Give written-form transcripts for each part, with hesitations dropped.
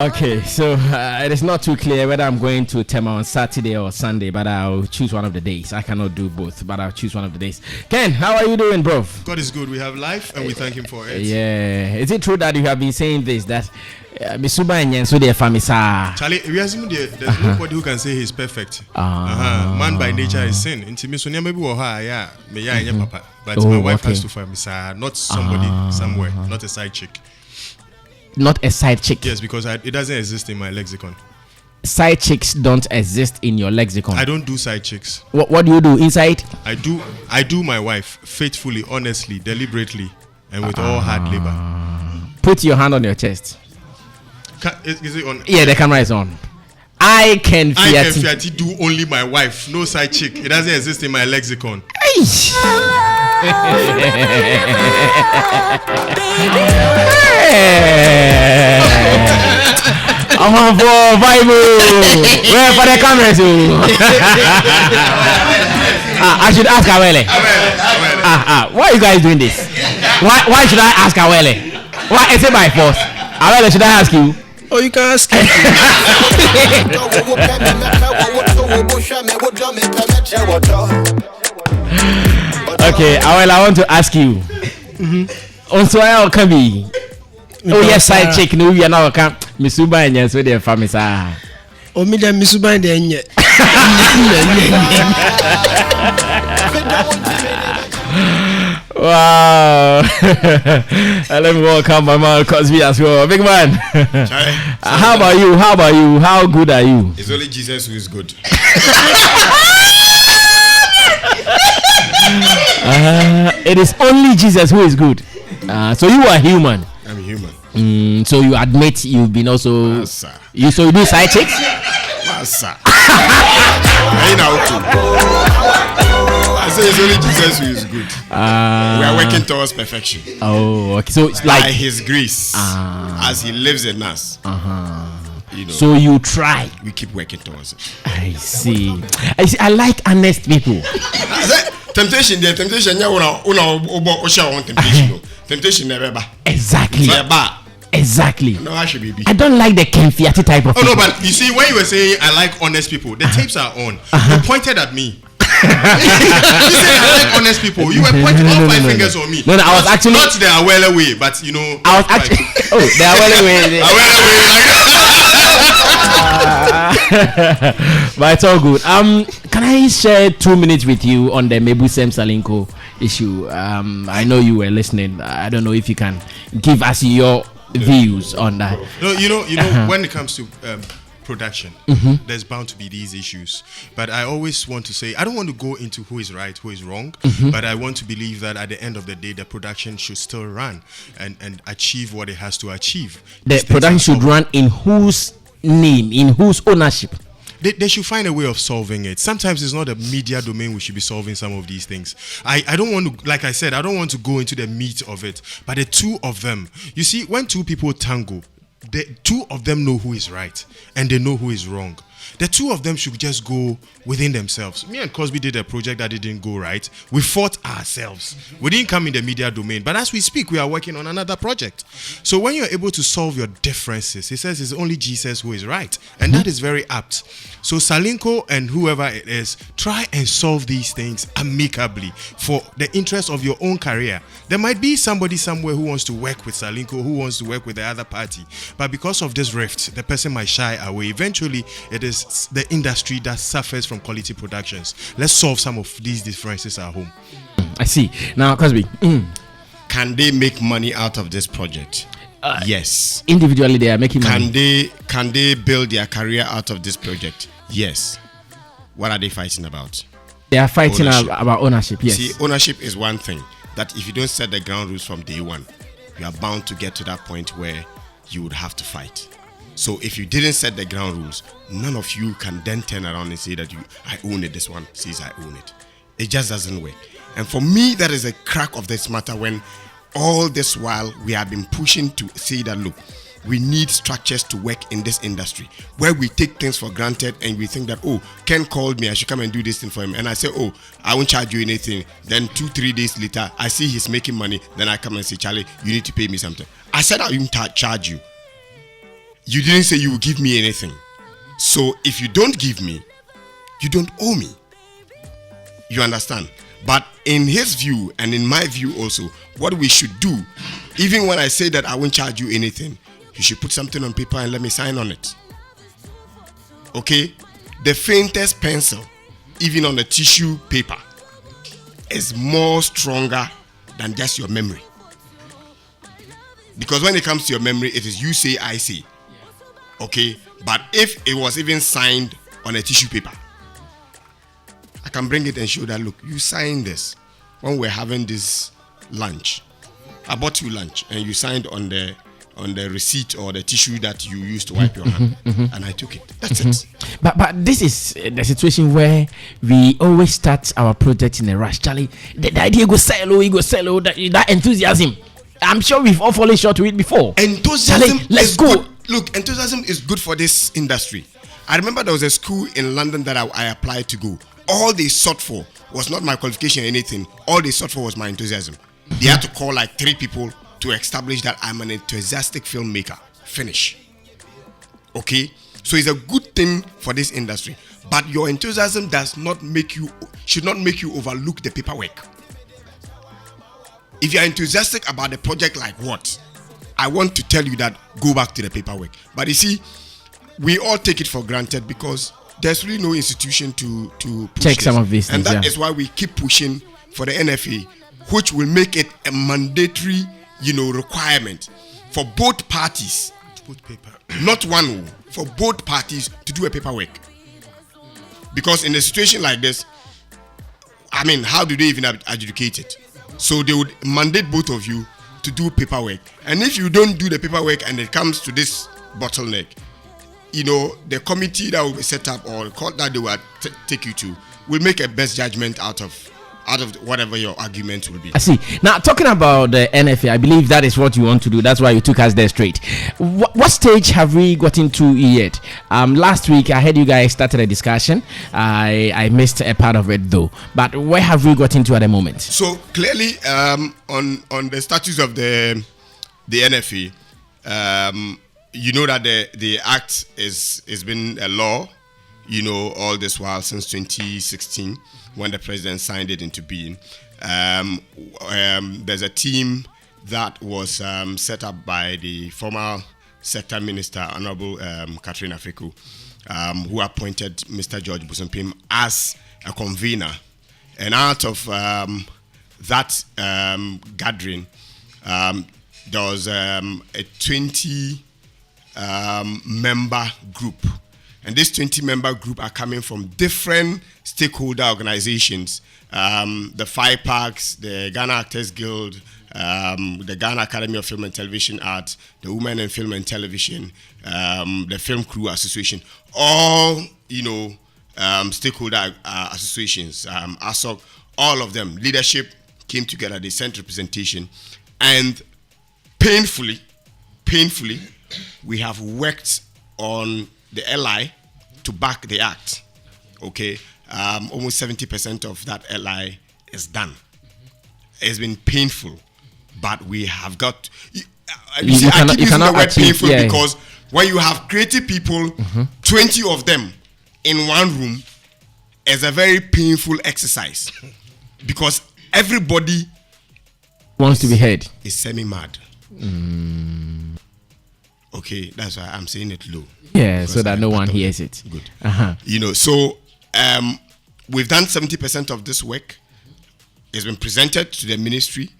Okay, so it is not too clear whether I'm going to Tema on Saturday or Sunday, but I'll choose one of the days. I cannot do both, but I'll choose one of the dadays. Ken, how are you doing, bro? God is good. We have life, and we thank Him for it. Yeah. Is it true that you have been saying this, that Misuba and Yensu de Famisa? Charlie, there's nobody who can say he's perfect. Man by nature is sin. Intimation, maybe papa. But my wife has to Famisa, not somebody somewhere, not a side chick. Not a side chick. Yes, because it doesn't exist in my lexicon. Side chicks don't exist in your lexicon. I don't do side chicks. What do you do inside? I do my wife faithfully, honestly, deliberately, and with all hard labor. Put your hand on your chest. Is it on? Yeah, the camera is on. I can Fiati do only my wife, no side chick. It doesn't exist in my lexicon. I'm on for Bible. Where for the cameras? I should ask Awele. Why are you guys doing this? Why should I ask Awele? Why is it by force? Awele, should I ask you? Oh, you can ask him. Okay, Awele, I want to ask you. Also, I can be. Oh yes, side chick. No, we are now come. Misuba and yes, with their family. Oh, me the Misuba and the Wow. Let me welcome my man Cosby as well. Big man. How about you? How good are you? It's only Jesus who is good. It is only Jesus who is good. So you are human. I'm human. So you admit you've been also. Massa. You do side chicks? Massa. I say it's only Jesus who is good. We are working towards perfection. Oh, okay. So it's like by His grace, as He lives in us. You know, so you try. We keep working towards it. I see. I like honest people. Temptation, temptation never. Exactly. No, I should be. I don't like the Kenfiati type of people. No, but you see, when you were saying I like honest people, the tapes are on. You pointed at me. You said I like honest people. You were pointing all five fingers on me. No, I was actually not the Awele way, but you know. I was actually the Awele way. But it's all good. Can I share 2 minutes with you on the Mebusem Salinko issue? I know you were listening. I don't know if you can give us your views on that. No, you know, when it comes to production, there's bound to be these issues. But I always want to say, I don't want to go into who is right, who is wrong, but I want to believe that at the end of the day, the production should still run and achieve what it has to achieve. The production should run in whose name, in whose ownership? They should find a way of solving it. Sometimes it's not a media domain we should be solving some of these things. I don't want to, like I said, I don't want to go into the meat of it. But the two of them, you see, when two people tango, the two of them know who is right and they know who is wrong. The two of them should just go within themselves. Me and Cosby did a project that didn't go right. We fought ourselves. We didn't come in the media domain. But as we speak, we are working on another project. So when you're able to solve your differences, he says it's only Jesus who is right. And that is very apt. So Salinko and whoever it is, try and solve these things amicably for the interest of your own career. There might be somebody somewhere who wants to work with Salinko, who wants to work with the other party. But because of this rift, the person might shy away. Eventually, it is the industry that suffers from quality productions. Let's solve some of these differences at home. I see. Now, Cosby, can they make money out of this project? Yes. Individually, they are making money. Can they build their career out of this project? Yes. What are they fighting about? They are fighting about ownership. Yes. See, ownership is one thing that if you don't set the ground rules from day one, you are bound to get to that point where you would have to fight. So if you didn't set the ground rules, none of you can then turn around and say that I own it. This one says I own it. It just doesn't work. And for me, that is a crack of this matter when all this while we have been pushing to say that, look, we need structures to work in this industry where we take things for granted and we think that, oh, Ken called me, I should come and do this thing for him. And I say, oh, I won't charge you anything. Then 2-3 days later, I see he's making money. Then I come and say, Charlie, you need to pay me something. I said I won't charge you. you didn't say you will give me anything. So if you don't give me, you don't owe me. You understand? But in his view and in my view also, what we should do, even when I say that I won't charge you anything, you should put something on paper and let me sign on it. Okay? The faintest pencil, even on the tissue paper, is more stronger than just your memory. Because when it comes to your memory, it is you say, I say. Okay? But if it was even signed on a tissue paper, I can bring it and show that, look, you signed this when we're having this lunch. I bought you lunch and you signed on the receipt or the tissue that you used to wipe your hand, and I took it. That's it. But this is the situation where we always start our project in a rush. Charlie, the idea go sell, that enthusiasm. I'm sure we've all fallen short to it before. Enthusiasm, Charlie, let's go. Good. Look, enthusiasm is good for this industry. I remember there was a school in London that I applied to go. All they sought for was not my qualification or anything. All they sought for was my enthusiasm. They had to call like 3 people to establish that I'm an enthusiastic filmmaker. Finish. Okay? So it's a good thing for this industry. But your enthusiasm should not make you overlook the paperwork. If you're enthusiastic about the project, like what? I want to tell you that go back to the paperwork. But you see, we all take it for granted because there's really no institution to check some of these things. And that is why we keep pushing for the NFA, which will make it a mandatory, requirement for both parties. To put paper. Not one, for both parties to do a paperwork. Because in a situation like this, I mean, how do they even adjudicate it? So they would mandate both of you to do paperwork. And if you don't do the paperwork and it comes to this bottleneck, the committee that will be set up or the court that they will take you to will make a best judgment out of whatever your argument will be. I see. Now, talking about the NFA, I believe that is what you want to do. That's why you took us there straight. What stage have we gotten to yet? Last week, I heard you guys started a discussion. I missed a part of it though. But where have we gotten to at the moment? So clearly, on the status of the NFA, you know that the act is been a law, all this while since 2016 when the president signed it into being. There's a team that was set up by the former sector minister, Honorable Catherine Afriku, who appointed Mr. George Busumpim as a convener. And out of that gathering, there was a 20 member group, and this 20-member group are coming from different stakeholder organizations, the 5 parks, the Ghana Actors Guild, the Ghana Academy of Film and Television Arts, the Women in Film and Television, the Film Crew Association, all stakeholder associations, ASOC, all of them, leadership came together, they sent representation, and painfully, we have worked on the LI to back the act. Okay, almost 70% of that LI is done. It's been painful, but we have got. I keep using the word painful because when you have creative people, 20 of them in one room, is a very painful exercise because everybody wants to be heard. Is semi-mad. Okay, that's why I'm saying it low. Yeah, so that no one hears it. Good. Uh-huh. So we've done 70% of this work. It's been presented to the ministry.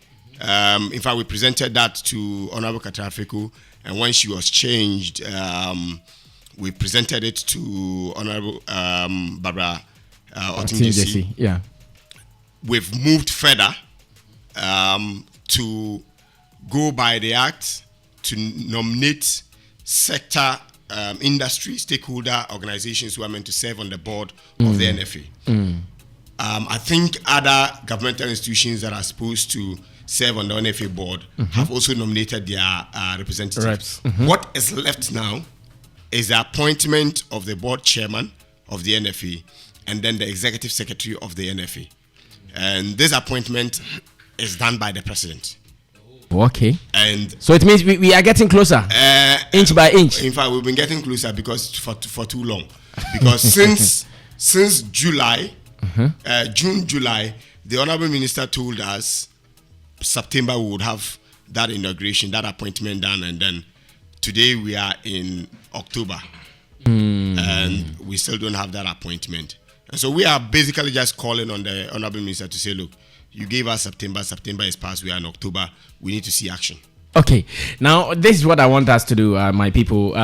In fact, we presented that to Honorable Katrafiku, and when she was changed, we presented it to Honorable Barbara Otinjesi. Yeah. We've moved further to go by the act to nominate sector industry stakeholder organizations who are meant to serve on the board of the NFA. I think other governmental institutions that are supposed to serve on the NFA board have also nominated their representatives. What is left now is the appointment of the board chairman of the NFA and then the executive secretary of the NFA. And this appointment is done by the president. Okay. And so it means we are getting closer, inch by inch. In fact, we've been getting closer because for too long. Because since July, June, July, the Honorable Minister told us September we would have that inauguration, that appointment done, and then today we are in October, and we still don't have that appointment. And so we are basically just calling on the Honorable Minister to say, look, you gave us September is past, we are in October, we need to see action. Okay, now this is what I want us to do, my people.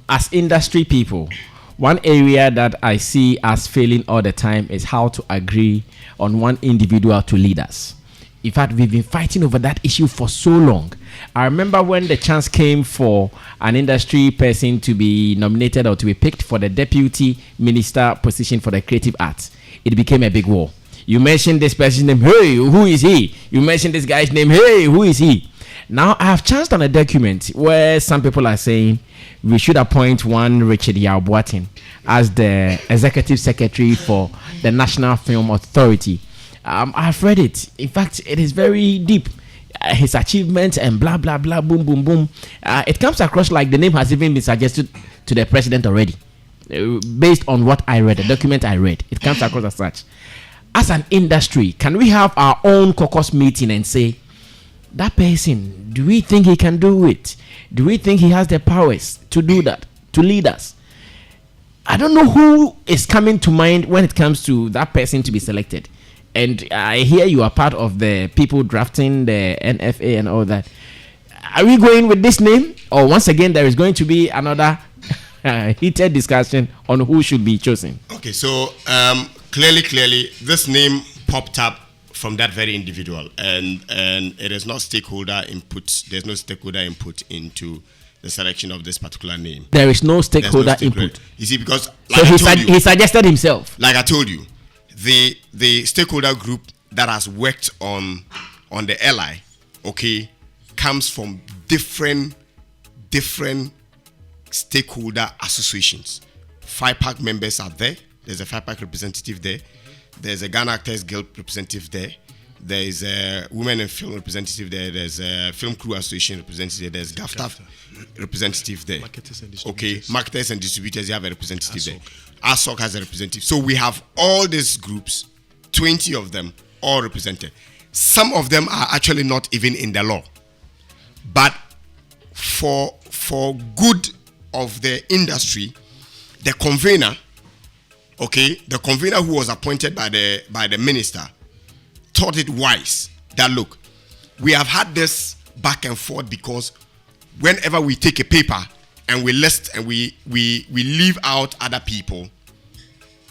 As industry people, one area that I see as failing all the time is how to agree on one individual to lead us. In fact, we've been fighting over that issue for so long. I remember when the chance came for an industry person to be nominated or to be picked for the deputy minister position for the creative arts, it became a big war. You mentioned this person's name, hey, who is he? You mentioned this guy's name, hey, who is he? Now, I have chanced on a document where some people are saying we should appoint one Richard Yao-Boateng as the executive secretary for the National Film Authority. I've read it. In fact, it is very deep. His achievements and blah, blah, blah, boom, boom, boom. It comes across like the name has even been suggested to the president already. Based on what I read, the document I read, it comes across as such. As an industry, can we have our own caucus meeting and say, that person, do we think he can do it? Do we think he has the powers to do that, to lead us? I don't know who is coming to mind when it comes to that person to be selected. And I hear you are part of the people drafting the NFA and all that. Are we going with this name? Or once again, there is going to be another heated discussion on who should be chosen? Okay, so clearly, this name popped up from that very individual. And it is not stakeholder input. There's no stakeholder input into the selection of this particular name. There is no stakeholder input. You see, because like so he suggested himself. Like I told you, the stakeholder group that has worked on the LI, okay, comes from different stakeholder associations. FIPAC members are there. There's a FIPAC representative there. There's a Ghana Actors Guild representative there. There's a Women in Film representative there. There's a Film Crew Association representative there. There's GAFTA representative there. Okay, marketers and distributors, you have a representative there. ASOC has a representative. So we have all these groups, 20 of them, all represented. Some of them are actually not even in the law. But for good of the industry, the convener, okay, the convener who was appointed by the minister, thought it wise that, look, we have had this back and forth because whenever we take a paper and we list and we leave out other people,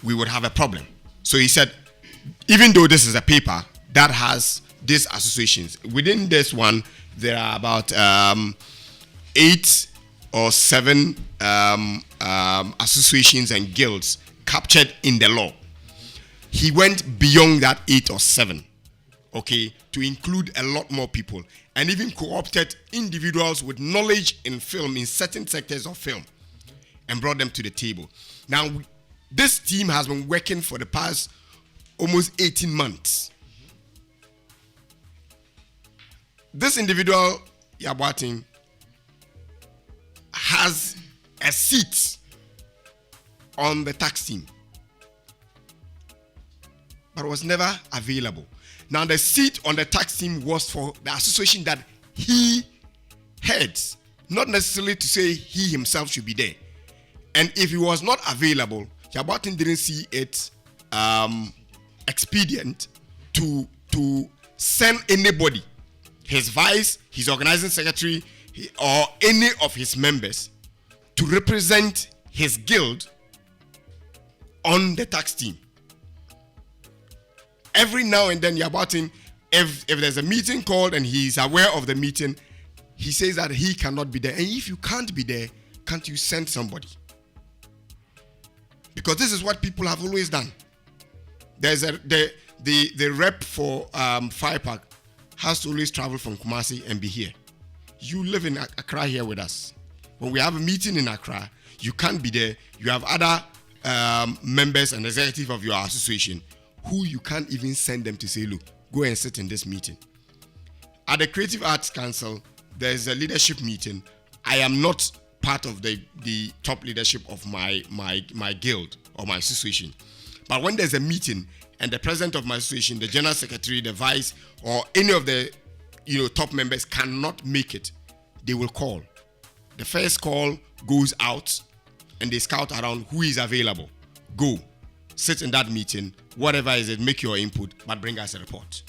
we would have a problem. So he said, even though this is a paper that has these associations, within this one, there are about 8 or 7 associations and guilds captured in the law. He went beyond that 8 or 7, okay, to include a lot more people, and even co-opted individuals with knowledge in film, in certain sectors of film, and brought them to the table. Now, this team has been working for the past almost 18 months. This individual, Yao-Boateng, has a seat on the tax team, but was never available. Now, the seat on the tax team was for the association that he heads, not necessarily to say he himself should be there. And if he was not available, Yao-Boateng didn't see it expedient to send anybody, his vice, his organizing secretary, or any of his members, to represent his guild on the tax team. Every now and then, Yao-Boateng, if there's a meeting called and he's aware of the meeting, he says that he cannot be there. And if you can't be there, can't you send somebody? Because this is what people have always done. There's the rep for FIPAC has to always travel from Kumasi and be here. You live in Accra here with us. When we have a meeting in Accra, you can't be there. You have other members and executive of your association who you can't even send them to say, look, go and sit in this meeting. at the Creative Arts Council, there's a leadership meeting. I am not part of the top leadership of my guild or my association. But when there's a meeting and the president of my association, the general secretary, the vice, or any of the top members cannot make it, they will call. The first call goes out and they scout around who is available. Go, sit in that meeting, whatever is it, make your input, but bring us a report.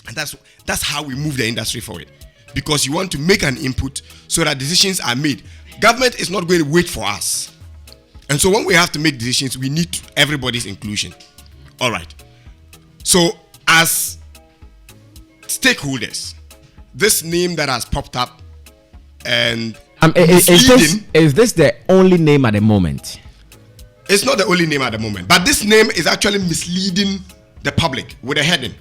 And that's how we move the industry forward. Because you want to make an input so that decisions are made. Government is not going to wait for us. And so when we have to make decisions, we need everybody's inclusion. All right. So as stakeholders, this name that has popped up and is this the only name at the moment? It's not the only name at the moment, but this name is actually misleading the public with a heading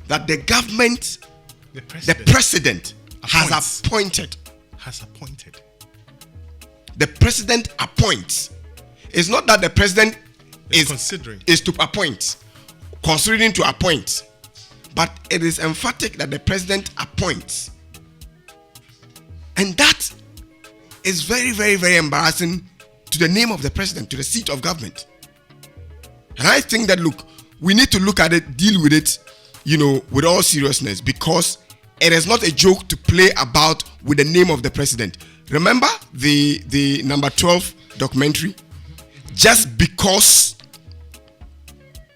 that the government, the president has appointed. The president appoints. It's not that the president is to appoint, considering to appoint, but it is emphatic that the president appoints. And that is very, very, very embarrassing to the name of the president, to the seat of government. And I think that, look, we need to look at it, deal with it, with all seriousness, because it is not a joke to play about with the name of the president. Remember the number 12 documentary? Just because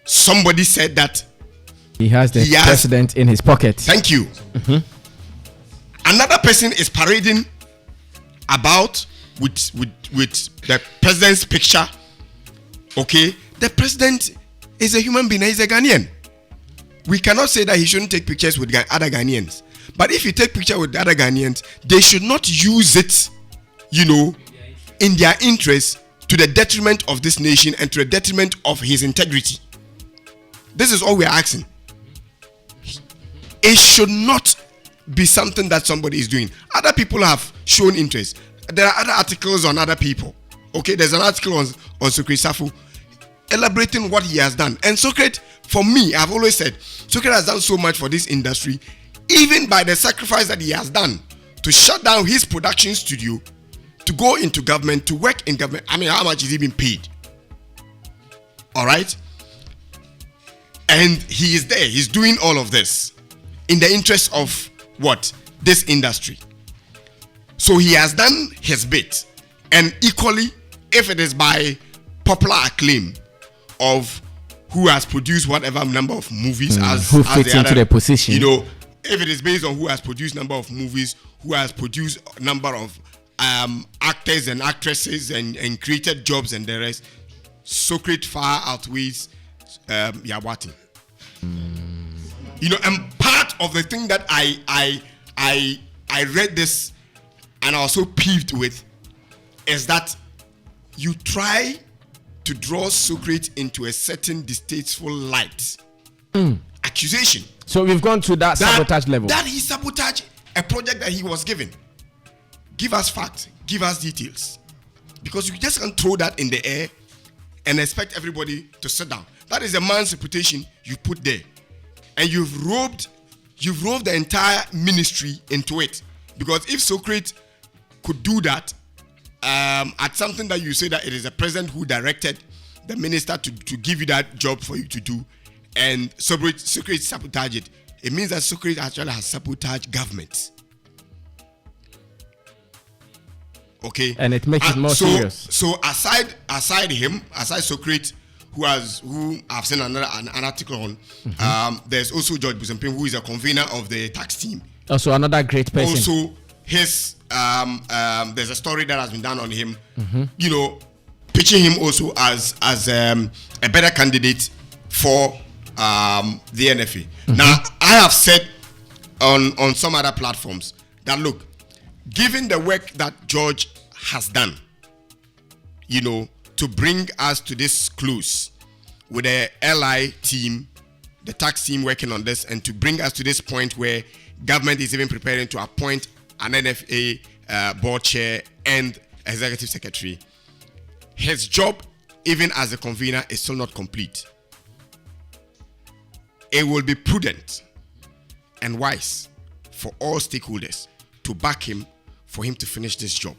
somebody said that he has the president in his pocket. Thank you. Mm-hmm. Another person is parading about with the president's picture. Okay, the president is a human being. He's a Ghanaian. We cannot say that he shouldn't take pictures with other Ghanaians. But if you take picture with other Ghanaians, they should not use it, in their interest, to the detriment of this nation and to the detriment of his integrity. This is all we are asking. It should not be something that somebody is doing. Other people have shown interest. There are other articles on other people. Okay, there's an article on Socrates Safu elaborating what he has done. And Socrates, for me, I've always said, Socrates has done so much for this industry, even by the sacrifice that he has done to shut down his production studio, to go into government, to work in government. I mean, how much is he being paid? All right? And he is there. He's doing all of this in the interest of what? This industry. So he has done his bit. And equally, if it is by popular acclaim of who has produced whatever number of movies who fits into the position, if it is based on who has produced number of movies, who has produced number of actors and actresses and created jobs and the rest, Socrates far outweighs Yawati. And part of the thing that I read this and I was so peeved with is that you try to draw Socrates into a certain distasteful light. Accusation. So we've gone to that sabotage level. That he sabotaged a project that he was given. Give us facts. Give us details. Because you just can't throw that in the air and expect everybody to sit down. That is a man's reputation you put there. And you've robed the entire ministry into it. Because if Socrates could do that at something that you say that it is the president who directed the minister to give you that job for you to do, and Socrates sabotage it, it means that Socrates actually has sabotaged government. Okay, and it makes it more serious. So aside Socrates, who I've seen an article on, there's also George Busampim, who is a convener of the tax team. Also another great person. Also his there's a story that has been done on him. Pitching him also as a better candidate for the NFA. Now, I have said on some other platforms that, look, given the work that George has done, to bring us to this close with the LI team, the tax team working on this, and to bring us to this point where government is even preparing to appoint an NFA board chair and executive secretary, his job, even as a convener, is still not complete. It will be prudent and wise for all stakeholders to back him for him to finish this job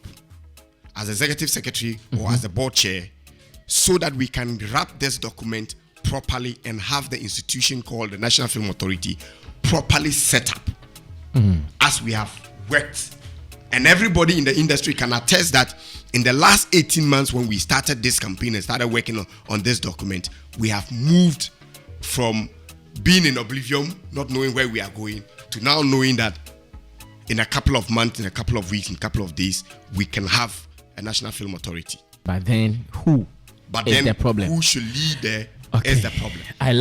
as executive secretary or as the board chair, so that we can wrap this document properly and have the institution called the National Film Authority properly set up as we have worked. And everybody in the industry can attest that in the last 18 months when we started this campaign and started working on this document, we have moved from being in oblivion, not knowing where we are going, to now knowing that in a couple of months, in a couple of weeks, in a couple of days, we can have a National Film Authority. But then who is the problem? Who should lead there is the problem. I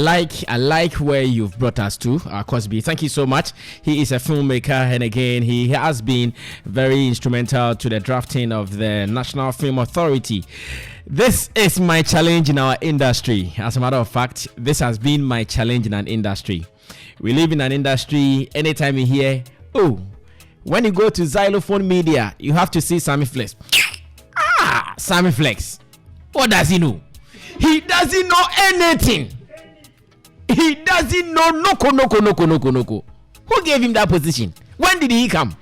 like where you've brought us to, Cosby. Thank you so much. He is a filmmaker, and again, he has been very instrumental to the drafting of the National Film Authority. This is my challenge in our industry. As a matter of fact, this has been my challenge in an industry. We live in an industry, anytime you hear, oh, when you go to Xylophone Media, you have to see Sammy Flex. Sammy Flex. What does he know? He doesn't know anything. He doesn't know noko. Who gave him that position? When did he come?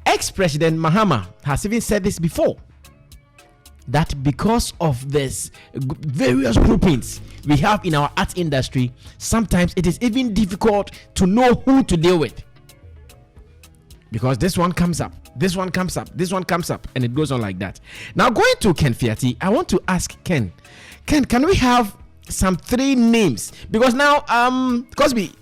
Ex-President Mahama has even said this before, that because of this various groupings we have in our art industry, sometimes it is even difficult to know who to deal with. Because this one comes up, this one comes up, this one comes up, and it goes on like that. Now, going to Ken Fiati, I want to ask Ken, can we have some 3 names? Because now, Cosby,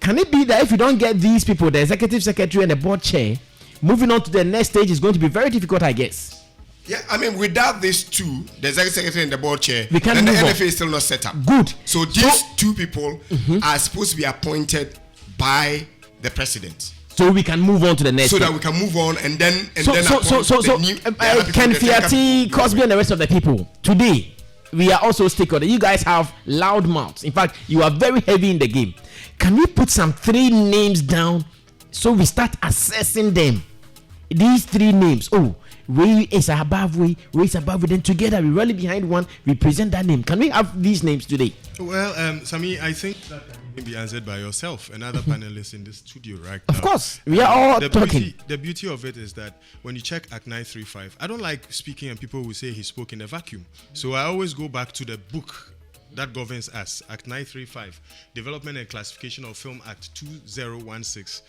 can it be that if you don't get these people, the executive secretary and the board chair, moving on to the next stage is going to be very difficult, I guess? Yeah, I mean, without these two, the executive secretary and the board chair, we can't then the move NFA on. is still not set up. Good. So these two people are supposed to be appointed by the president. So we can move on to the next. So step. that we can move on and then Ken Fiati, Cosby, and the rest of the people. Today, we are also stakeholders. You guys have loud mouths. In fact, you are very heavy in the game. Can we put some 3 names down so we start assessing them? These 3 names. Oh, we is above we is above we. Then together we rally behind one. We present that name. Can we have these names today? Well, Sami, I think that can be answered by yourself and other panelists in the studio right now. Of course, we are all talking. The beauty of it is that when you check Act 935, I don't like speaking and people will say he spoke in a vacuum. So I always go back to the book that governs us, Act 935, Development and Classification of Film Act 2016.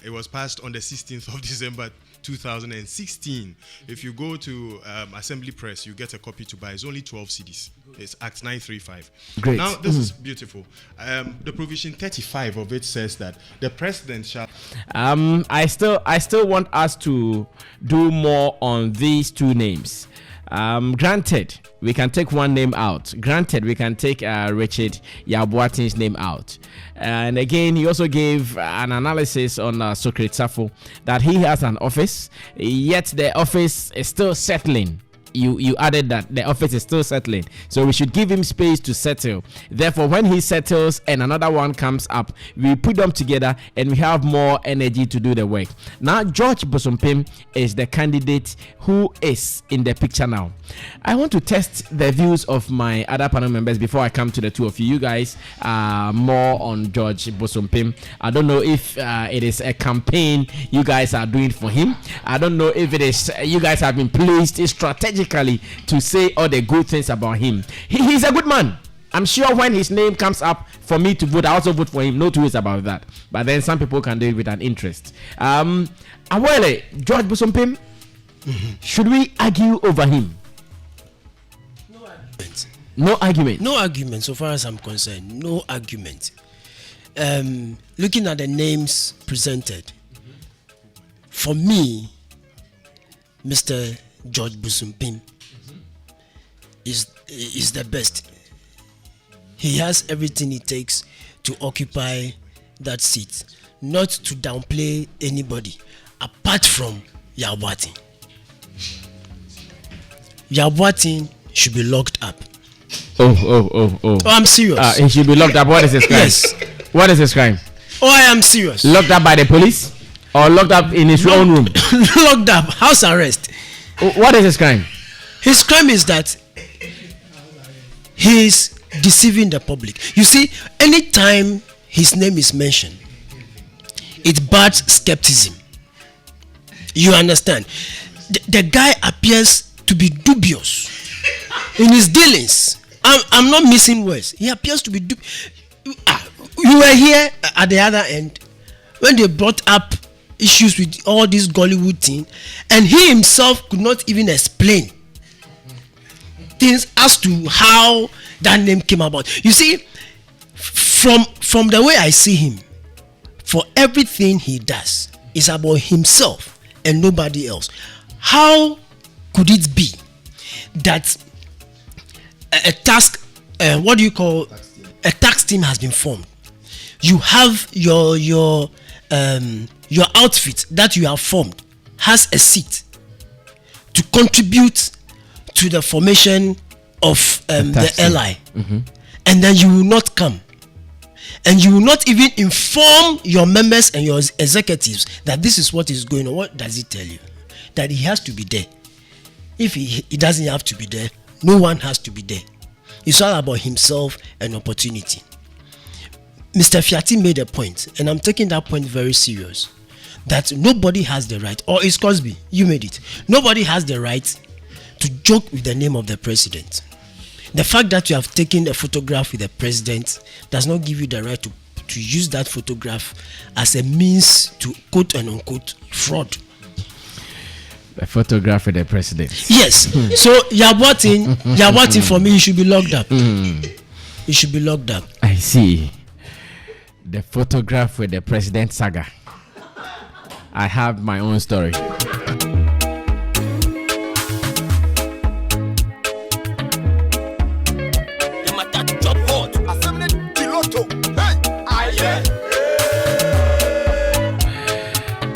It was passed on the 16th of December 2016. If you go to Assembly Press, you get a copy to buy. It's only 12 CDs. It's Act 935. Great. Now, this is beautiful. The provision 35 of it says that the president shall... I still want us to do more on these 2 names. Granted, we can take one name out. Granted, we can take Richard Yabuatin's name out. And again, he also gave an analysis on Sokrit Safo that he has an office, yet the office is still settling. You added that the office is still settling, so we should give him space to settle. Therefore, when he settles and another one comes up, we put them together and we have more energy to do the work. Now, George Bosompim is the candidate who is in the picture now. I want to test the views of my other panel members before I come to the 2 of you. You guys are more on George Bosompim. I don't know if it is a campaign you guys are doing for him. I don't know if it is you guys have been placed strategically to say all the good things about him. He's a good man. I'm sure when his name comes up for me to vote, I also vote for him. No two ways about that. But then some people can do it with an interest. Awele, George Bosompim, should we argue over him? No argument. No argument, so far as I'm concerned. No argument. Looking at the names presented, for me, Mr. George Bosompim is the best. He has everything it takes to occupy that seat. Not to downplay anybody, apart from Yabuatin. Yabuatin should be locked up. Oh, I'm serious. He should be locked up. What is his crime? Yes. What is his crime? Oh, I am serious. Locked up by the police or locked up in his own room? Locked up, house arrest. What is his crime? His crime is that he's deceiving the public. You see, anytime his name is mentioned, it births skepticism. You understand? The guy appears to be dubious in his dealings. I'm not missing words. He appears to be you were here at the other end when they brought up issues with all this Gollywood thing, and he himself could not even explain things as to how that name came about. You see, from the way I see him, for everything he does is about himself and nobody else. How could it be that a task, what do you call a tax team has been formed? You have your outfit that you have formed has a seat to contribute to the formation of the LI, and then you will not come, and you will not even inform your members and your executives that this is what is going on. What does it tell you? That he has to be there. If he doesn't have to be there, no one has to be there. It's all about himself and opportunity. Mr. Fiati made a point, and I'm taking that point very serious, that nobody has the right, or it's Cosby, you made it, nobody has the right to joke with the name of the president. The fact that you have taken a photograph with the president does not give you the right to use that photograph as a means to quote and unquote fraud. A photograph with the president. Yes. So you're waiting for me. You should be locked up. You should be locked up. I see. The photograph with the president saga. I have my own story.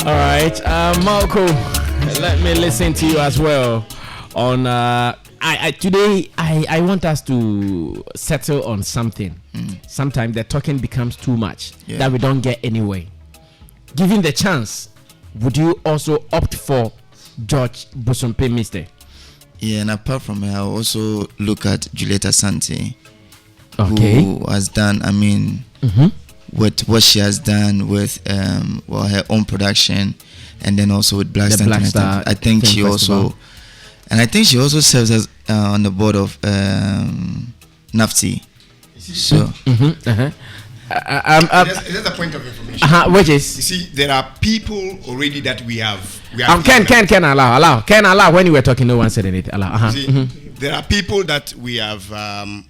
All right, Marco, let me listen to you as well. On today, I want us to settle on something. Sometimes the talking becomes too much that we don't get anywhere. Given the chance, would you also opt for George Bosompe, Mister? Yeah, and apart from her, I also look at Julieta Asante, who has done, with what she has done with her own production, and then also with Black Star. I think she also, and I think she also serves as on the board of NAFTI. So, there's a point of information. Which is, you see, there are people already that we have. Can allow. When you were talking, no one said anything. Allow. There are people that we have.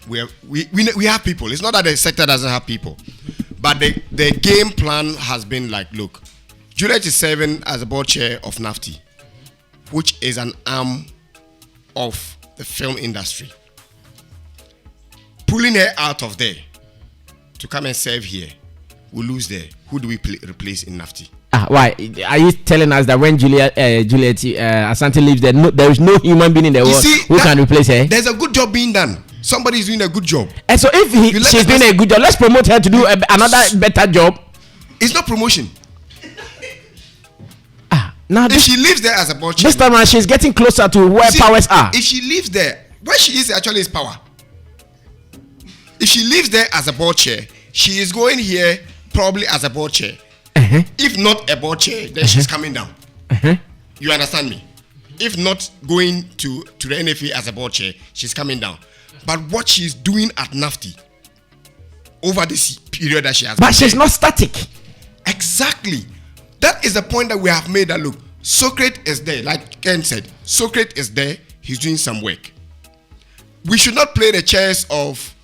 We have people. It's not that the sector doesn't have people, but the game plan has been like, look, Juliet is serving as a board chair of NAFTI, which is an arm of the film industry. Pulling her out of there to come and serve here, we lose there. Who do we replace in NAFTI? Why are you telling us that when Juliet Asante leaves, there is no human being in the world who can replace her? There's a good job being done. Somebody is doing a good job. And so if she's doing a good job, let's promote her to do another better job. It's not promotion. Now if she lives there as a board chair, this time around she's getting closer to where powers are. If she lives there, where she is actually is power. If she lives there as a board chair, she is going here probably as a board chair. If not a board chair, then she's coming down. You understand me? If not going to the NFA as a board chair, she's coming down. But what she's doing at NAFTI over this period that she has, but she's not static. Exactly. That is the point that we have made. That look, Socrates is there, like Ken said. Socrates is there. He's doing some work. We should not play the chess of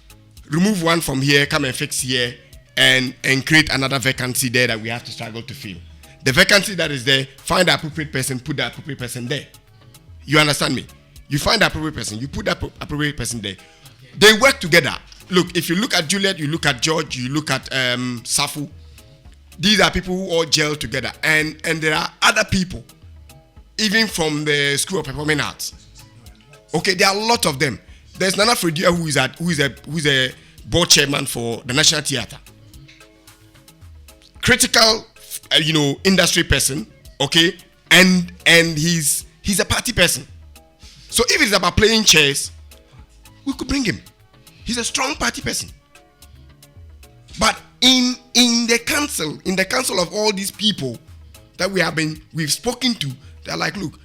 remove one from here, come and fix here, and create another vacancy there that we have to struggle to fill. The vacancy that is there, find the appropriate person, put the appropriate person there. You understand me? You find the appropriate person, you put the appropriate person there. They work together. Look, if you look at Juliet, you look at George, you look at Safu. These are people who all gel together, and there are other people, even from the School of Performing Arts. Okay, there are a lot of them. There's Nana Fredia who is a board chairman for the National Theatre. Critical, industry person. Okay, and he's a party person. So if it's about playing chess, we could bring him. He's a strong party person. But in the council of all these people that we've spoken to, they're like, look,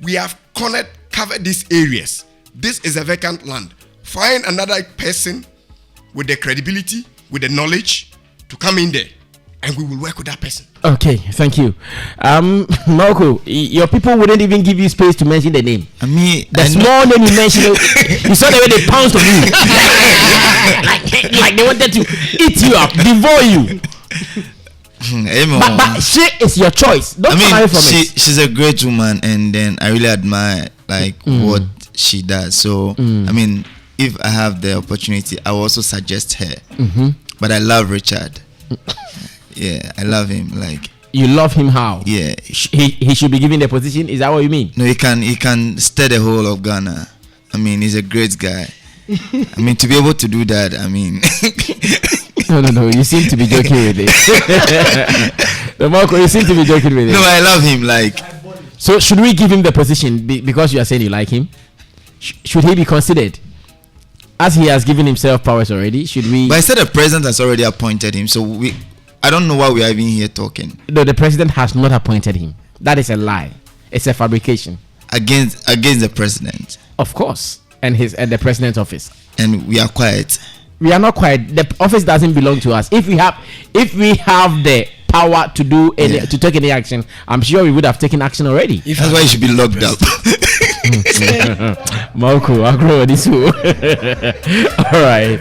we have covered these areas. This is a vacant land. Find another person with the credibility, with the knowledge to come in there, and we will work with that person. Okay, thank you. Marco, your people wouldn't even give you space to mention the name. I mean, the small name you mentioned, you saw the way they pounced on you. like they wanted to eat you up, devour you. But she is your choice. Don't come away from it. She's a great woman, and then I really admire what she does. So I mean, if I have the opportunity, I will also suggest her. But I love Richard. Yeah, I love him. Like, you love him how? Yeah, he should be given the position. Is that what you mean? No, he can steer the whole of Ghana. I mean, he's a great guy. I mean, to be able to do that, I mean. No. You seem to be joking with it. No, Marco, you seem to be joking with it. No, I love him. Like, so should we give him the position because you are saying you like him? Should he be considered? As he has given himself powers already, should we? But I said the president has already appointed him, so I don't know why we are even here talking. No, the president has not appointed him. That is a lie. It's a fabrication. Against the president. Of course, and the president's office. And we are quiet. We are not quiet. The office doesn't belong to us. If we have the power to do to take any action, I'm sure we would have taken action already. That's why you should be locked up. Marco, I grow this. All right.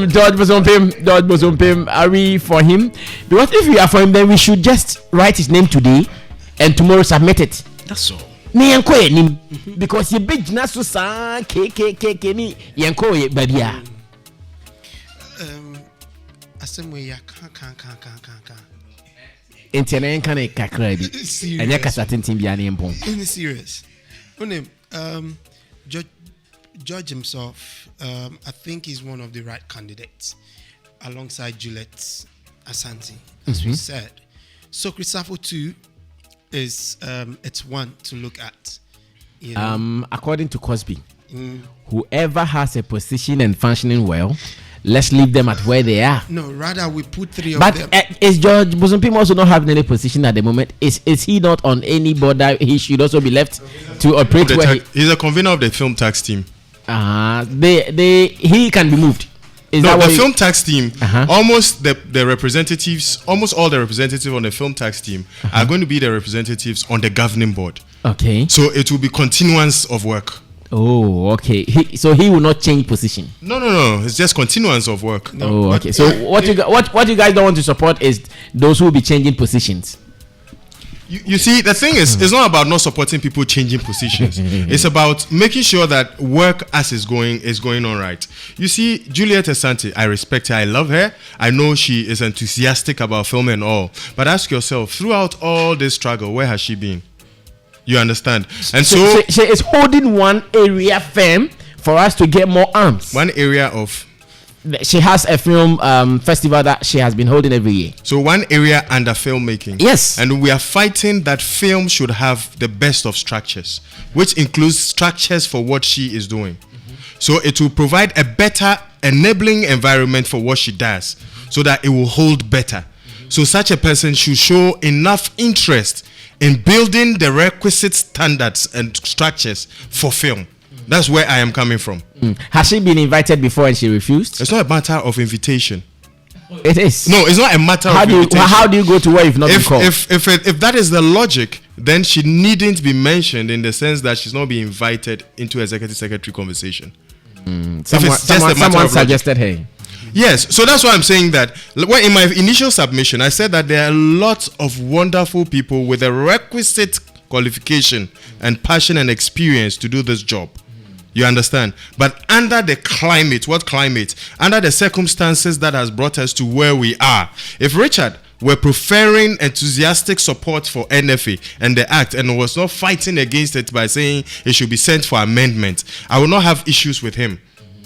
George Bosompim, are we for him? Because if we are for him, then we should just write his name today and tomorrow submit it. That's all. Because you big nasu sa KKK ni yanko babia. Asemwe ya kan. Intene kan kakra bi. Anya kasa tintin bia ne mpon. In serious. George himself, I think he's one of the right candidates alongside Juliet Asante, as we said. So Christopher too is it's one to look at. You know? According to Cosby, whoever has a position and functioning well, let's leave them at where they are. No, rather we put three of them. But is George Bosompim also not having any position at the moment? Is he not on any board that he should also be left to operate where he's a convener of the film tax team. He can be moved. The film tax team, almost the representatives, almost all the representatives on the film tax team are going to be the representatives on the governing board. Okay. So it will be continuance of work. Oh, okay. So he will not change position. No. It's just continuance of work. No, okay. So what you guys don't want to support is those who will be changing positions. You see, the thing is, it's not about not supporting people changing positions. It's about making sure that work as is going on right. You see, Juliet Asante, I respect her, I love her. I know she is enthusiastic about film and all. But ask yourself, throughout all this struggle, where has she been? You understand? And so she is holding one area firm for us to get more arms. One area of. She has a film festival that she has been holding every year. So one area under filmmaking. Yes. And we are fighting that film should have the best of structures, which includes structures for what she is doing. So it will provide a better enabling environment for what she does, so that it will hold better. So such a person should show enough interest in building the requisite standards and structures for film. That's where I am coming from. Has she been invited before and she refused? It's not a matter of invitation. It is. No, it's not a matter of invitation. How do you go to where you've not been called? If that is the logic, then she needn't be mentioned in the sense that she's not being invited into executive secretary conversation. Someone suggested her. Yes, so that's why I'm saying that. Well, in my initial submission, I said that there are lots of wonderful people with a requisite qualification and passion and experience to do this job. You understand? But under the climate, what climate? Under the circumstances that has brought us to where we are. If Richard were preferring enthusiastic support for NFA and the act and was not fighting against it by saying it should be sent for amendment, I will not have issues with him.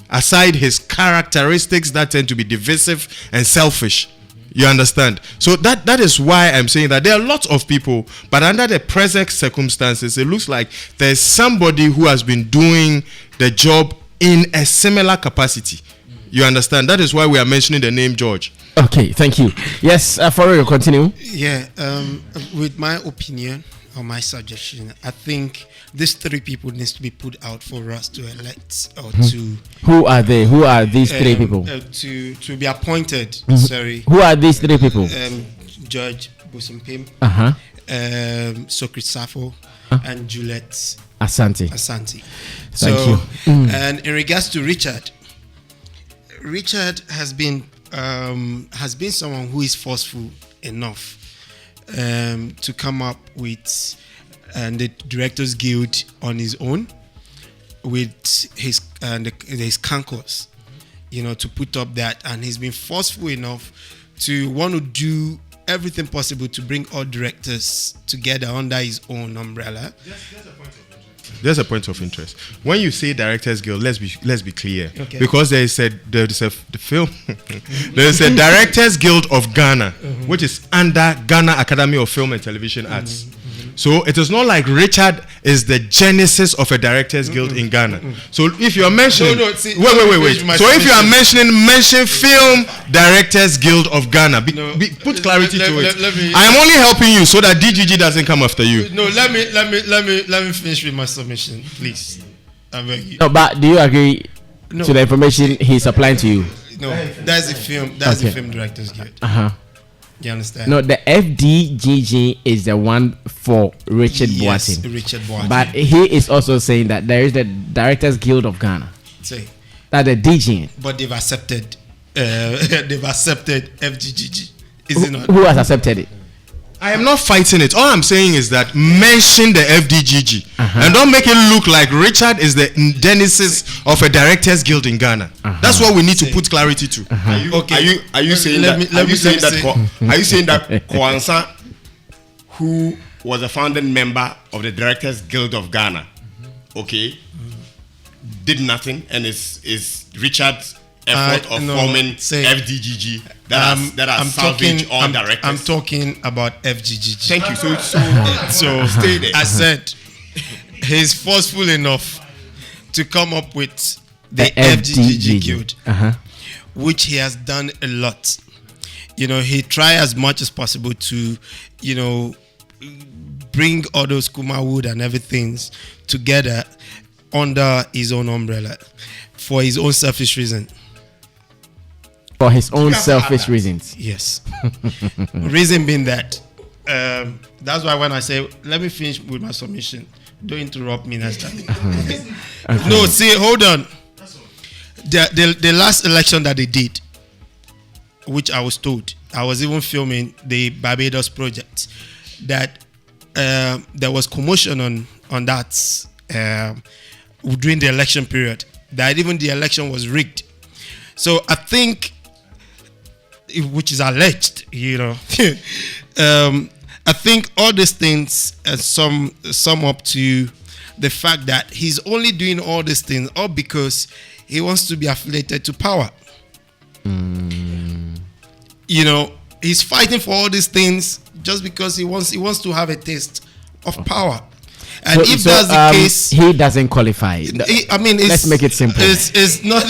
Aside his characteristics that tend to be divisive and selfish. You understand? So that is why I'm saying that there are lots of people, but under the present circumstances, it looks like there's somebody who has been doing the job in a similar capacity. You understand? That is why we are mentioning the name George. Okay, thank you. Yes, for you, continue. Yeah, with my opinion or my suggestion, I think these three people needs to be put out for us to elect or to. Who are they? Who are these three people? To be appointed. Sorry. Who are these three people? Judge Bosumpim, Socrates Safo, and Juliet Asante. Thank you. And in regards to Richard has been someone who is forceful enough to come up with the Directors Guild on his own with his cancos, to put up that, and he's been forceful enough to want to do everything possible to bring all directors together under his own umbrella. There's a point of interest. When you say Directors Guild, let's be clear, because there is a Directors Guild of Ghana, which is under Ghana Academy of Film and Television Arts. So it is not like Richard is the genesis of a Directors Guild in Ghana. So if you are mentioning, wait. So if you are mention Film Directors Guild of Ghana, put clarity to it. I am only helping you so that DGG doesn't come after you. No, let me finish with my submission, please. I beg you. No, but do you agree to the information he's applying to you? No, that's the film. That's the Film Directors Guild. You understand? No, the FDGG is the one for Richard Boatin. Richard Boatin. But he is also saying that there is the Directors Guild of Ghana. That the DG. But they've accepted FDGG. Is it not? Who has accepted it? I am not fighting it. All I'm saying is that mention the FDGG and don't make it look like Richard is the genesis of a Directors Guild in Ghana. That's what we need to put clarity to. Are you saying that Kwanzaa, who was a founding member of the Directors Guild of Ghana, did nothing, and is Richard's effort of forming FDGG that has salvaged all directors? I'm talking about FGGG. Thank you. So stay there. I said he's forceful enough to come up with the FGGG Guild, which he has done a lot. He tried as much as possible to, bring all those Kumawood and everything together under his own umbrella for his own selfish reason. For his own selfish reasons. Yes. Reason being that, that's why when I say, let me finish with my submission, don't interrupt me next time. No, see, hold on. The last election that they did, which I was told, I was even filming the Barbados project, that there was commotion on that during the election period, that even the election was rigged. So I think, which is alleged, I think all these things sum up to the fact that he's only doing all these things all because he wants to be affiliated to power. He's fighting for all these things just because he wants to have a taste of power. And if that's the case, he doesn't qualify. Let's make it simple. It's not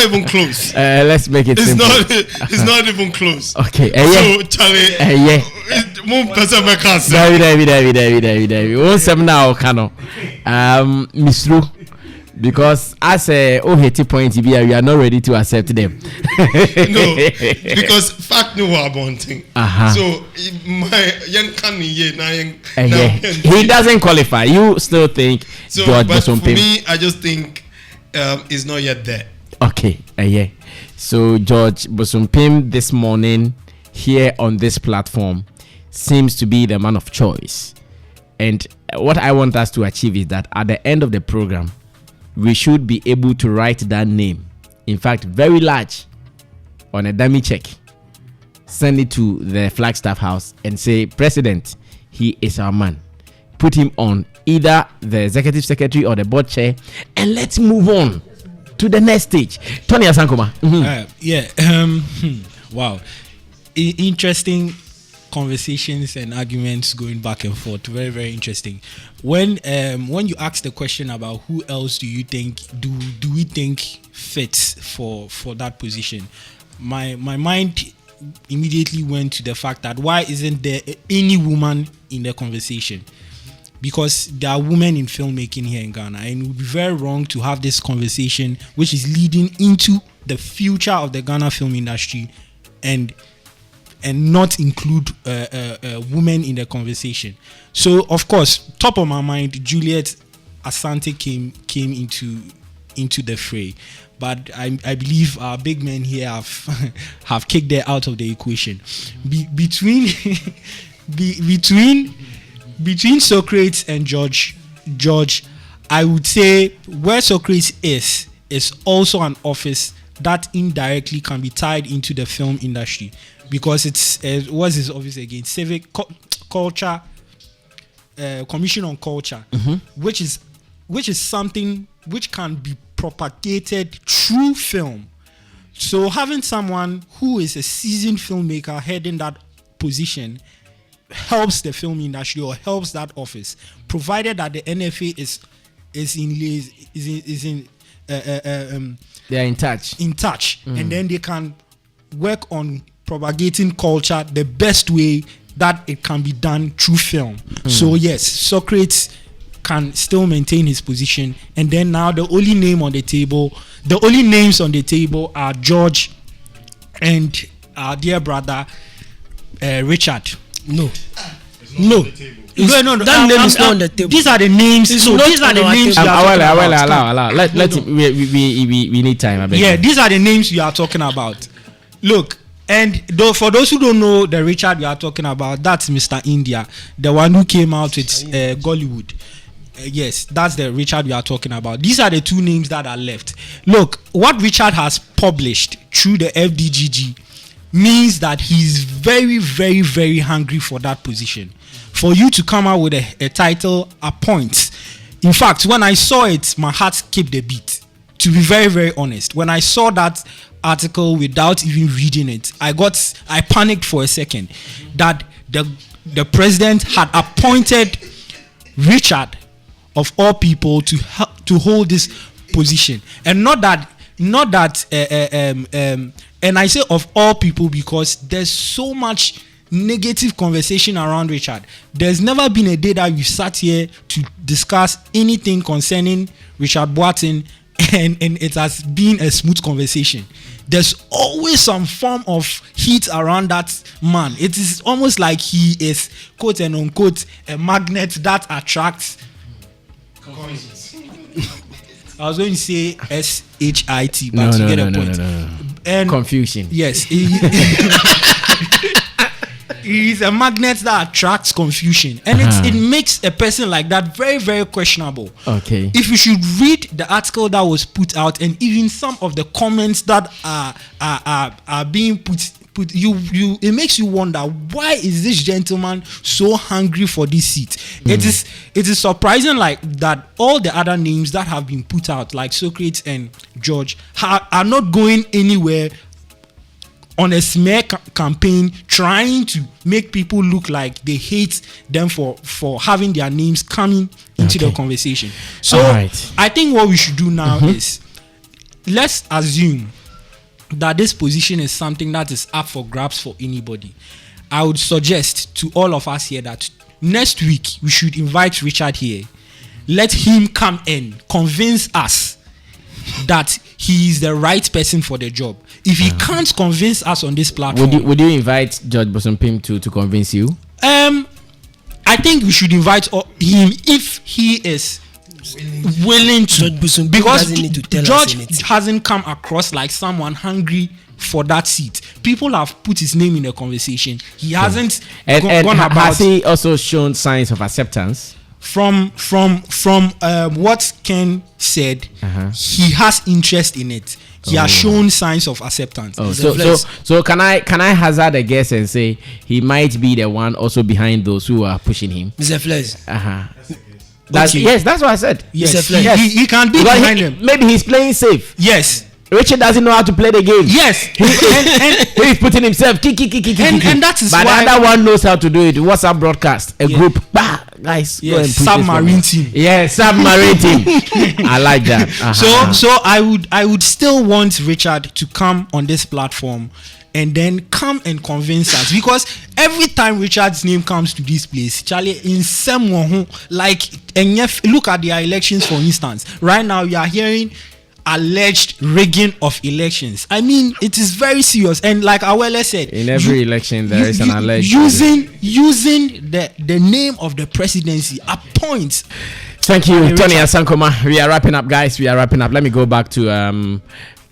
even close. Let's make it simple. It's not even close. Okay. So Charlie, David. One seminar Kano. Misru. Because as a OHT point we are not ready to accept them. No, because fact no about thing. So my young he doesn't qualify. You still think George Bosumpim? For me, I just think it's not yet there. Okay. So George Bosumpim this morning here on this platform seems to be the man of choice. And what I want us to achieve is that at the end of the program, we should be able to write that name, in fact very large, on a dummy check, send it to the Flagstaff House and say, President, he is our man. Put him on either the executive secretary or the board chair, and let's move on to the next stage. Tony Asankoma. Wow. Interesting conversations and arguments going back and forth. Very, very interesting. When you ask the question about who else do you think do we think fits for that position, my mind immediately went to the fact that why isn't there any woman in the conversation? Because there are women in filmmaking here in Ghana, and it would be very wrong to have this conversation which is leading into the future of the Ghana film industry and not include women in the conversation. So of course, top of my mind, Juliet Asante came into the fray, but I believe our big men here have kicked her out of the equation. Between Socrates and George, I would say where Socrates is also an office that indirectly can be tied into the film industry, because it's what's his office again? Civic Culture Commission on Culture, which is something which can be propagated through film. So having someone who is a seasoned filmmaker heading that position helps the film industry or helps that office, provided that the NFA they are in touch, and then they can work on propagating culture the best way that it can be done through film. So yes, Socrates can still maintain his position, and then now the only names on the table are George and our dear brother Richard. No. That name is not on the table. These are the names. These are the names. Allow. We need time. These are the names you are talking about. Look, and for those who don't know the Richard we are talking about, that's Mr. India, the one who came out with Gollywood. Yes, that's the Richard we are talking about. These are the two names that are left. Look, what Richard has published through the FDGG means that he's very, very, very hungry for that position. For you to come out with a title appoints. In fact, when I saw it, my heart skipped a beat. To be very, very honest, when I saw that article without even reading it, I panicked for a second that the president had appointed Richard, of all people, to hold this position, and not that. And I say of all people because there's so much negative conversation around Richard. There's never been a day that we sat here to discuss anything concerning Richard Boatin and it has been a smooth conversation. There's always some form of heat around that man. It is almost like he is, quote and unquote, a magnet that attracts. I was going to say SHIT, but you get a point. No. And confusion. Yes. He's a magnet that attracts confusion. And it makes a person like that very, very questionable. Okay. If you should read the article that was put out and even some of the comments that are being put it makes you wonder, why is this gentleman so hungry for this seat? It is surprising like that all the other names that have been put out, like Socrates and George, are not going anywhere on a smear campaign trying to make people look like they hate them for having their names coming into the conversation. So I think what we should do now is, let's assume that this position is something that is up for grabs for anybody. I would suggest to all of us here that next week we should invite Richard here. Let him come and convince us that he is the right person for the job. If he can't convince us on this platform, would you invite George Bosompim to convince you? I think we should invite him if he is willing to, because George hasn't come across like someone hungry for that seat. People have put his name in the conversation. He hasn't gone about. Has he also shown signs of acceptance? From what Ken said, he has interest in it. He has shown signs of acceptance. So can I hazard a guess and say he might be the one also behind those who are pushing him? Mr. Fles. Yes, that's what I said. Yes, he can be behind him. Maybe he's playing safe. Yes. Richard doesn't know how to play the game. Yes, He's putting himself and that is but why the other one knows how to do it. WhatsApp broadcast, a group. Bah, guys, go and yes, push submarine this one. team. Yeah, submarine team. I like that. So I would still want Richard to come on this platform and then come and convince us, because every time Richard's name comes to this place, Charlie, in some like, and look at their elections, for instance. Right now you are hearing alleged rigging of elections. I mean, it is very serious. And like Awele said, in every election there is an alleged using the name of the presidency at points. Thank you, Tony Asankoma. We are wrapping up, guys. We are wrapping up. Let me go back to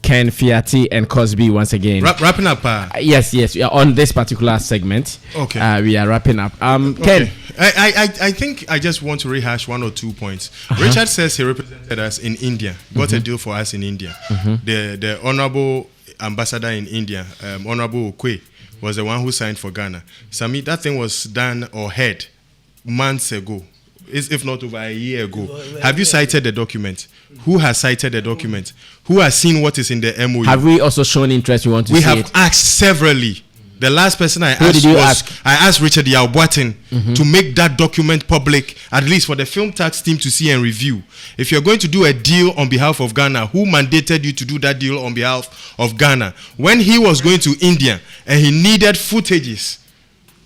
Ken Fiati and Cosby once again. Wrapping up. Yes. We are on this particular segment. Okay. We are wrapping up. Okay. Ken. I think I just want to rehash 1 or 2 points. Richard says he represented us in India, got a deal for us in India. The honorable ambassador in India, Honorable Okwe, was the one who signed for Ghana. Sami, that thing was done or heard months ago, if not over a year ago. Have you cited the document? Who has cited the document? Who has seen what is in the MOU? Have we also shown interest? We want to see have it? asked severally. The last person I Who asked did you was ask? I asked Richard Yalboatin to make that document public, at least for the film tax team to see and review. If you're going to do a deal on behalf of Ghana, who mandated you to do that deal on behalf of Ghana? When he was going to India and he needed footages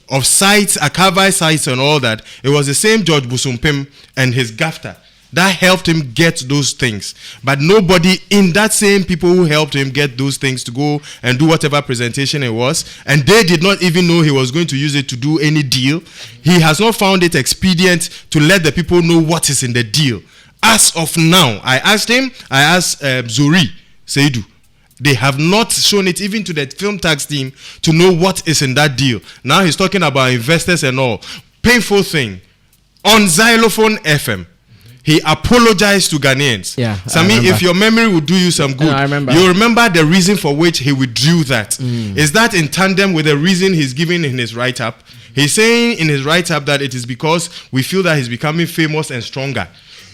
of sites, archival sites and all that, it was the same George Busumpim and his GAFTA that helped him get those things. But nobody in that same people who helped him get those things to go and do whatever presentation it was, and they did not even know he was going to use it to do any deal. He has not found it expedient to let the people know what is in the deal. As of now, I asked Zuri Seidu. They have not shown it even to the film tax team to know what is in that deal. Now he's talking about investors and all. Painful thing. On Xylophone FM, he apologized to Ghanaians. Yeah, Sami, if your memory will do you some good, I remember. you remember the reason for which he withdrew that. Is that in tandem with the reason he's giving in his write-up? He's saying in his write-up that it is because we feel that he's becoming famous and stronger.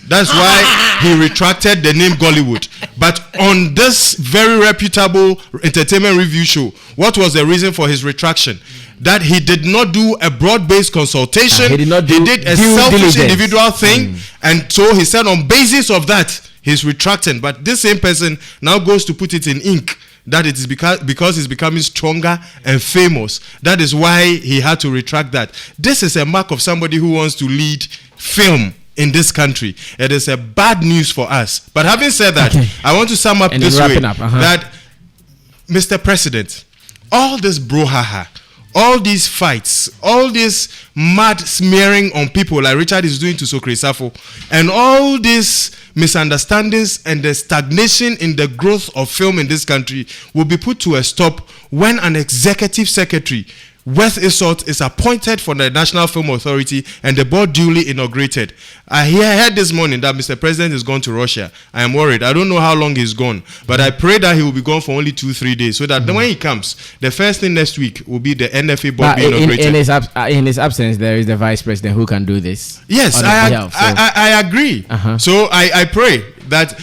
That's why he retracted the name Gollywood. But on this very reputable entertainment review show, what was the reason for his retraction? That he did not do a broad-based consultation. He did a selfish individual thing. And so he said on basis of that, he's retracting. But this same person now goes to put it in ink that it is because he's becoming stronger and famous. That is why he had to retract that. This is a mark of somebody who wants to lead film in this country. It is a bad news for us. But having said that, I want to sum up this way. That, Mr. President, all this brouhaha, all these fights, all this mad smearing on people like Richard is doing to Sokri Safo, and all these misunderstandings and the stagnation in the growth of film in this country will be put to a stop when an executive secretary, West Isot, is appointed for the National Film Authority and the board duly inaugurated. I heard this morning that Mr. President is gone to Russia. I am worried. I don't know how long he's gone, but I pray that he will be gone for only 2-3 days, so that when he comes, the first thing next week will be the NFA board being inaugurated. In his absence, there is the vice president who can do this. Yes, I agree. So I pray that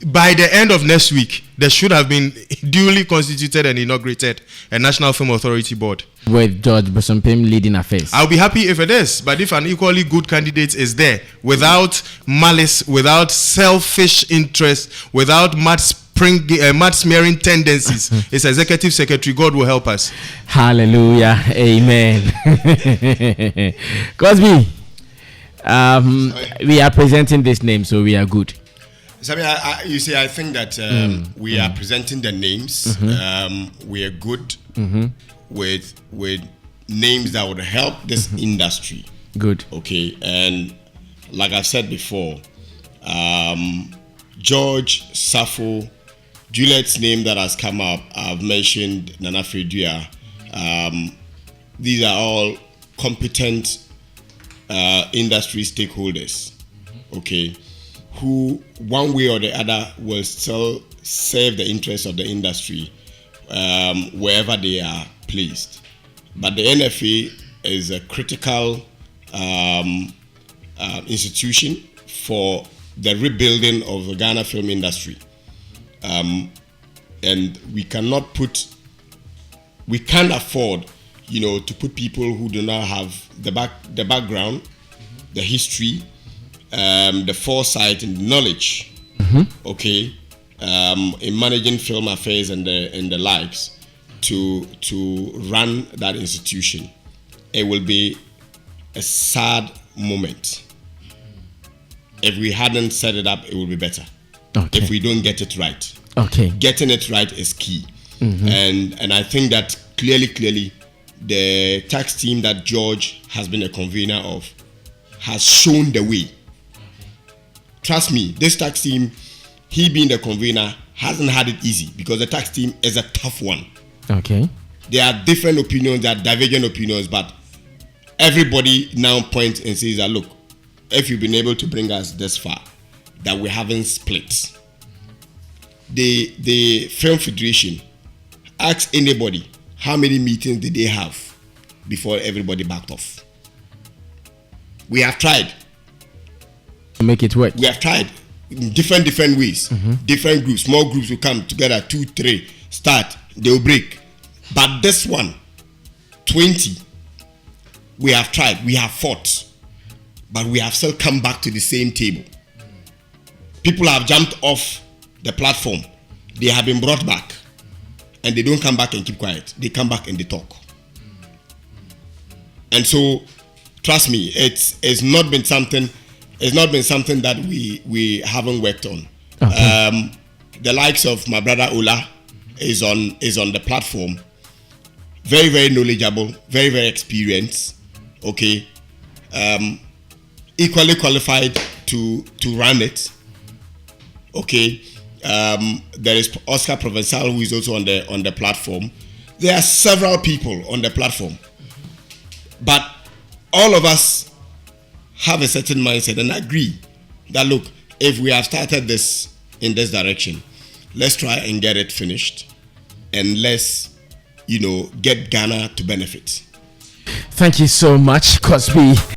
by the end of next week, there should have been duly constituted and inaugurated a National Film Authority board. With George Busumpim leading affairs. I'll be happy if it is, but if an equally good candidate is there, without malice, without selfish interest, without mud smearing tendencies, his executive secretary, God will help us. Hallelujah. Amen. Cosby, we are presenting this name, so we are good. So, you see, I think that we are presenting the names. We are good with names that would help this industry. Good. Okay, and like I said before, George Safo, Juliet's name that has come up, I've mentioned Nana Fredua. These are all competent industry stakeholders. Okay, who one way or the other will still serve the interests of the industry wherever they are placed. But the NFA is a critical institution for the rebuilding of the Ghana film industry. and we can't afford, to put people who do not have the background, the history, the foresight and knowledge, okay, in managing film affairs and the likes to run that institution. It will be a sad moment. If we hadn't set it up, it would be better. Okay. If we don't get it right. Okay. Getting it right is key. And I think that clearly the tax team that George has been a convener of has shown the way. Trust me, this tax team, he being the convener, hasn't had it easy because the tax team is a tough one. Okay. There are different opinions, there are divergent opinions, but everybody now points and says that, look, if you've been able to bring us this far, that we haven't split. The Film Federation, ask anybody how many meetings did they have before everybody backed off. We have tried to make it work. We have tried in different ways. Different groups, small groups will come together, 2, 3, start, they will break. But this one, 20, we have tried, we have fought, but we have still come back to the same table. People have jumped off the platform, they have been brought back, and they don't come back and keep quiet. They come back and they talk. And so, trust me, it's not been something that we haven't worked on. Okay. The likes of my brother Ola is on the platform. Very, very knowledgeable, very, very experienced. Okay. Equally qualified to run it. Okay. There is Oscar Provençal, who is also on the platform. There are several people on the platform, but all of us have a certain mindset and agree that, look, if we have started this in this direction, let's try and get it finished, and let's get Ghana to benefit. Thank you so much, Cosby.